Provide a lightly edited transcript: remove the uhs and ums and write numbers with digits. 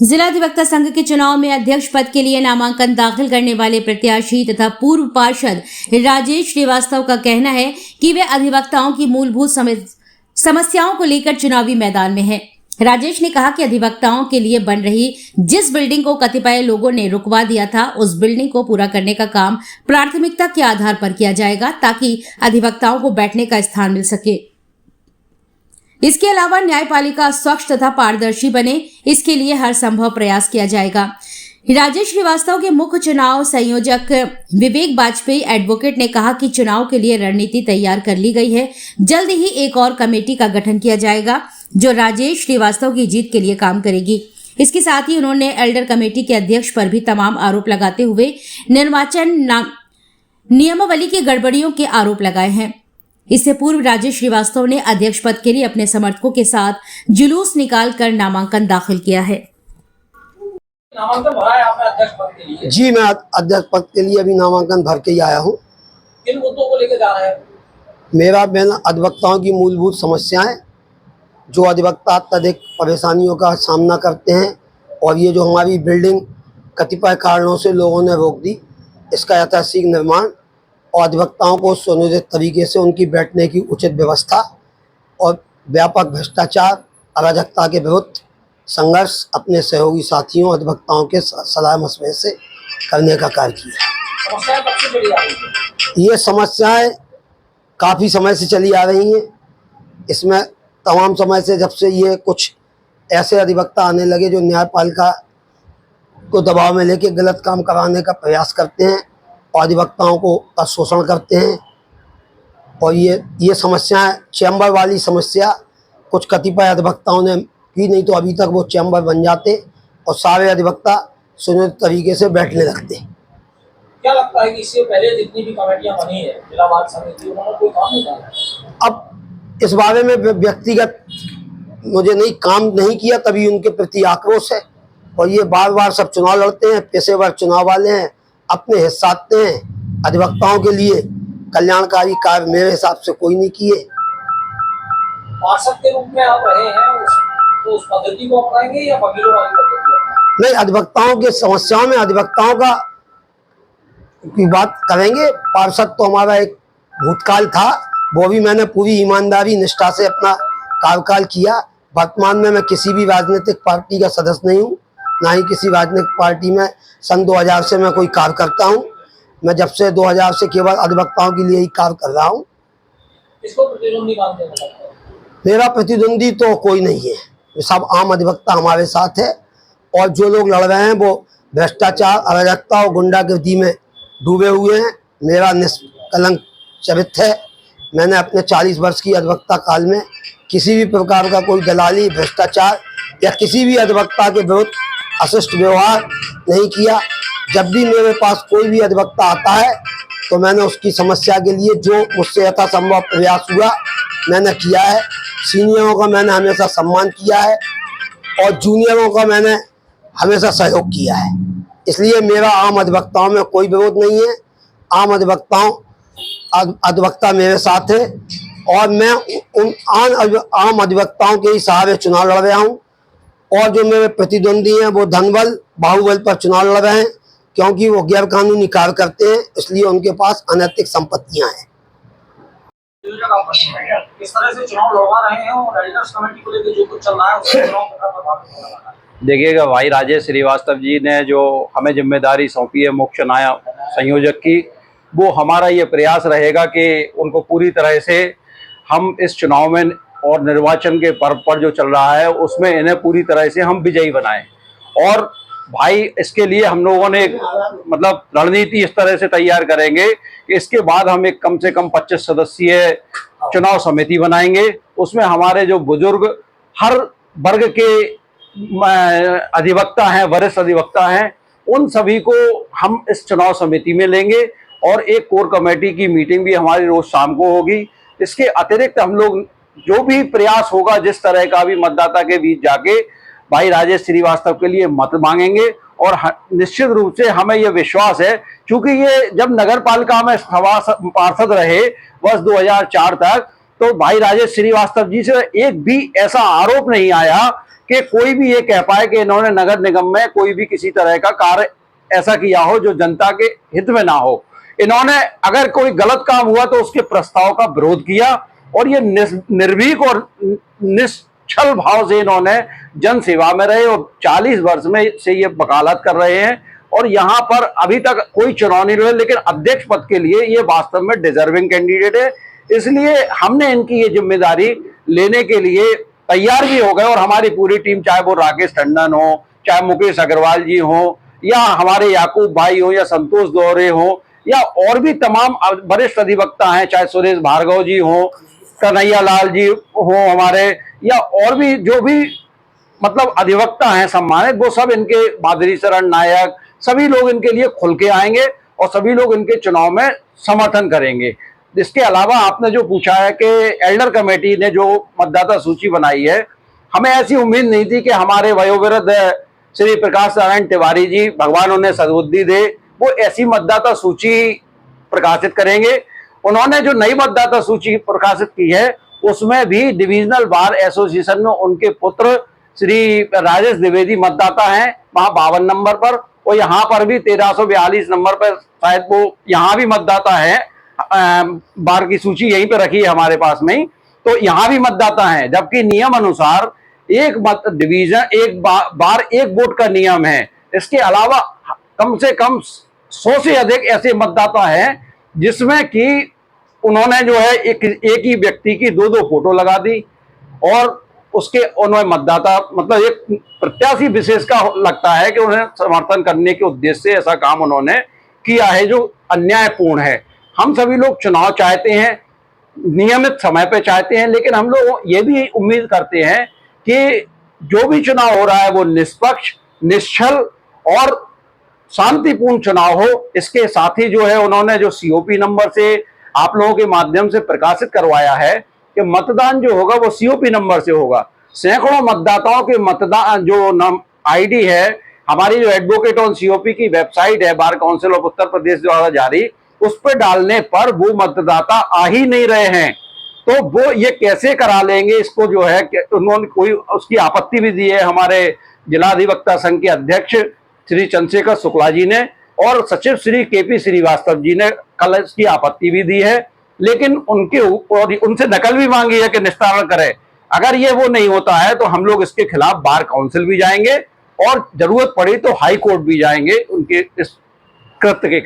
जिला अधिवक्ता संघ के चुनाव में अध्यक्ष पद के लिए नामांकन दाखिल करने वाले प्रत्याशी तथा पूर्व पार्षद राजेश श्रीवास्तव का कहना है कि वे अधिवक्ताओं की मूलभूत समस्याओं को लेकर चुनावी मैदान में हैं। राजेश ने कहा कि अधिवक्ताओं के लिए बन रही जिस बिल्डिंग को कतिपय लोगों ने रुकवा दिया था, उस बिल्डिंग को पूरा करने का काम प्राथमिकता के आधार पर किया जाएगा ताकि अधिवक्ताओं को बैठने का स्थान मिल सके। इसके अलावा न्यायपालिका स्वच्छ तथा पारदर्शी बने, इसके लिए हर संभव प्रयास किया जाएगा। राजेश श्रीवास्तव के मुख्य चुनाव संयोजक विवेक वाजपेयी एडवोकेट ने कहा कि चुनाव के लिए रणनीति तैयार कर ली गई है। जल्द ही एक और कमेटी का गठन किया जाएगा जो राजेश श्रीवास्तव की जीत के लिए काम करेगी। इसके साथ ही उन्होंने एल्डर कमेटी के अध्यक्ष पर भी तमाम आरोप लगाते हुए निर्वाचन नियमावली की गड़बड़ियों के आरोप लगाए हैं। इससे पूर्व राजेश श्रीवास्तव ने अध्यक्ष पद के लिए अपने समर्थकों के साथ जुलूस निकालकर नामांकन दाखिल किया है। नामांकन भरा है आपने अध्यक्ष पद के लिए? जी, मैं अध्यक्ष पद के लिए अभी नामांकन भर के ही आया हूँ। किन मुद्दों को लेकर जा रहे हैं? मेरा अधिवक्ताओं की मूलभूत समस्याएं, जो अधिवक्ता अत्यधिक परेशानियों का सामना करते हैं, और ये जो हमारी बिल्डिंग कतिपय कारणों से लोगों ने रोक दी, इसका यथाशीघ्र निर्माण और अधिवक्ताओं को सुनियोजित तरीके से उनकी बैठने की उचित व्यवस्था और व्यापक भ्रष्टाचार अराजकता के विरुद्ध संघर्ष अपने सहयोगी साथियों अधिवक्ताओं के सलाह मशवरे से करने का कार्य किया। समस्याएं कब से चली आ रही हैं? ये समस्याएं काफ़ी समय से चली आ रही हैं। इसमें तमाम समय से, जब से ये कुछ ऐसे अधिवक्ता आने लगे जो न्यायपालिका को दबाव में लेके गलत काम कराने का प्रयास करते हैं और अधिवक्ताओं को शोषण करते हैं, और ये समस्याएं चैम्बर वाली समस्या कुछ कतिपय अधिवक्ताओं ने की, नहीं तो अभी तक वो चैम्बर बन जाते और सारे अधिवक्ता सुनियोजित तरीके से बैठने लगते। क्या लगता है कि इससे पहले जितनी भी कमेटियां बनी है इलाहाबाद समिति, उन्होंने कोई काम नहीं किया? अब इस बारे में व्यक्तिगत मुझे काम नहीं किया, तभी उनके प्रति आक्रोश है। और ये बार बार सब चुनाव लड़ते हैं, पेशेवर चुनाव वाले हैं, अपने हिस्साते हैं। अधिवक्ताओं के लिए कल्याणकारी कार्य मेरे हिसाब से कोई नहीं किए। पार्षद के रूप में आप रहे हैं, तो उस पद्धति को अपनाएंगे या वकीलों वाली पद्धति? नहीं, अधिवक्ताओं के समस्याओं में अधिवक्ताओं की बात करेंगे। पार्षद तो हमारा एक भूतकाल था, वो भी मैंने पूरी ईमानदारी निष्ठा से अपना कार्यकाल किया। वर्तमान में मैं किसी भी राजनीतिक पार्टी का सदस्य नहीं हूँ, ना ही किसी राजनीतिक पार्टी में सन 2000 से मैं कोई कार्य करता हूँ। मैं जब से 2000 से केवल अधिवक्ताओं के लिए ही कार्य कर रहा हूँ। इसको प्रतिद्वंदी मानते हैं? मेरा प्रतिद्वंदी तो कोई नहीं है, सब आम अधिवक्ता हमारे साथ है, और जो लोग लड़ रहे हैं वो भ्रष्टाचार, अराजकता और गुंडागर्दी में डूबे हुए हैं। मेरा निष्कलंक चरित्र है। मैंने अपने 40 वर्ष की अधिवक्ता काल में किसी भी प्रकार का कोई दलाली, भ्रष्टाचार या किसी भी अधिवक्ता के विरुद्ध अशिष्ट व्यवहार नहीं किया। जब भी मेरे पास कोई भी अधिवक्ता आता है तो मैंने उसकी समस्या के लिए जो मुझसे यथासंभव प्रयास हुआ मैंने किया है। सीनियरों का मैंने हमेशा सम्मान किया है और जूनियरों का मैंने हमेशा सहयोग किया है। इसलिए मेरा आम अधिवक्ताओं में कोई विरोध नहीं है। अधिवक्ता मेरे साथ है और मैं उन आम अधिवक्ताओं के ही सहारे चुनाव लड़ रहा हूँ। और जो मेरे प्रतिद्वंदी हैं वो धनबल, बाहुबल पर चुनाव लड़ रहे हैं, क्योंकि वो गैर कानूनी कार्य करते हैं, इसलिए उनके पास अनैतिक संपत्तियां हैं। किस तरह से चुनाव लड़वा रहे हैं और एल्डर्स कमेटी को लेकर जो कुछ चल रहा है उससे चुनाव प्रभावित हो रहा है? देखिएगा, भाई राजेश श्रीवास्तव जी ने जो हमें जिम्मेदारी सौंपी है मुख्य न्याय संयोजक की, वो हमारा ये प्रयास रहेगा कि उनको पूरी तरह से हम इस चुनाव में और निर्वाचन के पर्व पर जो चल रहा है उसमें इन्हें पूरी तरह से हम विजयी बनाएं। और भाई इसके लिए हम लोगों ने मतलब रणनीति इस तरह से तैयार करेंगे कि इसके बाद हम एक कम से कम 25 सदस्यीय चुनाव समिति बनाएंगे। उसमें हमारे जो बुजुर्ग हर वर्ग के अधिवक्ता हैं, वरिष्ठ अधिवक्ता हैं, उन सभी को हम इस चुनाव समिति में लेंगे और एक कोर कमेटी की मीटिंग भी हमारी रोज शाम को होगी। इसके अतिरिक्त हम लोग जो भी प्रयास होगा, जिस तरह का भी मतदाता के बीच जाके भाई राजेश श्रीवास्तव के लिए मत मांगेंगे। और निश्चित रूप से हमें यह विश्वास है, क्योंकि ये जब नगर पालिका में पार्षद रहे वर्ष 2004 तक, तो भाई राजेश श्रीवास्तव जी से एक भी ऐसा आरोप नहीं आया कि कोई भी ये कह पाए कि इन्होंने नगर निगम में कोई भी किसी तरह का कार्य ऐसा किया हो जो जनता के हित में ना हो। इन्होंने अगर कोई गलत काम हुआ तो उसके प्रस्ताव का विरोध किया और ये निर्भीक और निश्चल भाव से इन्होंने जन सेवा में रहे और 40 वर्ष में से ये वकालत कर रहे हैं और यहाँ पर अभी तक कोई चुनाव नहीं हुए, लेकिन अध्यक्ष पद के लिए ये वास्तव में डिजर्विंग कैंडिडेट है। इसलिए हमने इनकी ये जिम्मेदारी लेने के लिए तैयार भी हो गए और हमारी पूरी टीम, चाहे वो राकेश टंडन हो, चाहे मुकेश अग्रवाल जी हो, या हमारे याकूब भाई हो, या संतोष दोहरे हो, या और भी तमाम वरिष्ठ अधिवक्ता हैं, चाहे सुरेश भार्गव जी हो, कन्हैया लाल जी हो हमारे, या और भी जो भी मतलब अधिवक्ता हैं सम्मानित, वो सब इनके बादरी शरण नायक, सभी लोग इनके लिए खुल के आएंगे और सभी लोग इनके चुनाव में समर्थन करेंगे। इसके अलावा आपने जो पूछा है कि एल्डर कमेटी ने जो मतदाता सूची बनाई है, हमें ऐसी उम्मीद नहीं थी कि हमारे वयोवृद्ध श्री प्रकाश नारायण तिवारी जी, भगवान उन्हें सद्बुद्धि दे, वो ऐसी मतदाता सूची प्रकाशित करेंगे। उन्होंने जो नई मतदाता सूची प्रकाशित की है उसमें भी डिविजनल बार एसोसिएशन में उनके पुत्र श्री राजेश द्विवेदी मतदाता हैं, वहां 52 नंबर पर, और यहाँ पर भी 1342 नंबर पर शायद वो यहाँ भी मतदाता है। बार की सूची यहीं पे रखी है हमारे पास में ही, तो यहाँ भी मतदाता है, जबकि नियम अनुसार एक डिवीजन एक बार एक वोट का नियम है। इसके अलावा कम से कम 100 से अधिक ऐसे मतदाता हैं जिसमें कि उन्होंने जो है एक ही व्यक्ति की 2-2 फोटो लगा दी और उसके उन्होंने मतदाता मतलब एक प्रत्याशी विशेष का लगता है कि उन्हें समर्थन करने के उद्देश्य से ऐसा काम उन्होंने किया है जो अन्यायपूर्ण है। हम सभी लोग चुनाव चाहते हैं, नियमित समय पे चाहते हैं, लेकिन हम लोग ये भी उम्मीद करते हैं कि जो भी चुनाव हो रहा है वो निष्पक्ष, निश्चल और शांतिपूर्ण चुनाव हो। इसके साथ ही जो है उन्होंने जो सीओपी नंबर से आप लोगों के माध्यम से प्रकाशित करवाया है कि मतदान जो होगा वो सीओपी नंबर से होगा। सैकड़ों मतदाताओं के मतदान जो आईडी है, हमारी जो एडवोकेट ऑन सीओपी की वेबसाइट है bar council of Uttar Pradesh द्वारा जारी, उस पर डालने पर वो मतदाता आ ही नहीं रहे हैं, तो वो ये कैसे करा लेंगे, इसको जो है उन्होंने कोई उसकी आपत्ति भी दी है हमारे जिला अधिवक्ता संघ के अध्यक्ष श्री चंद्रशेखर शुक्ला जी ने और सचिव श्री केपी श्रीवास्तव जी ने कल इसकी आपत्ति भी दी है, लेकिन उनसे नकल भी मांगी है कि निस्तारण करें। अगर ये वो नहीं होता है तो हम लोग इसके खिलाफ बार काउंसिल भी जाएंगे और जरूरत पड़ी तो हाई कोर्ट भी जाएंगे उनके इस कृत्य के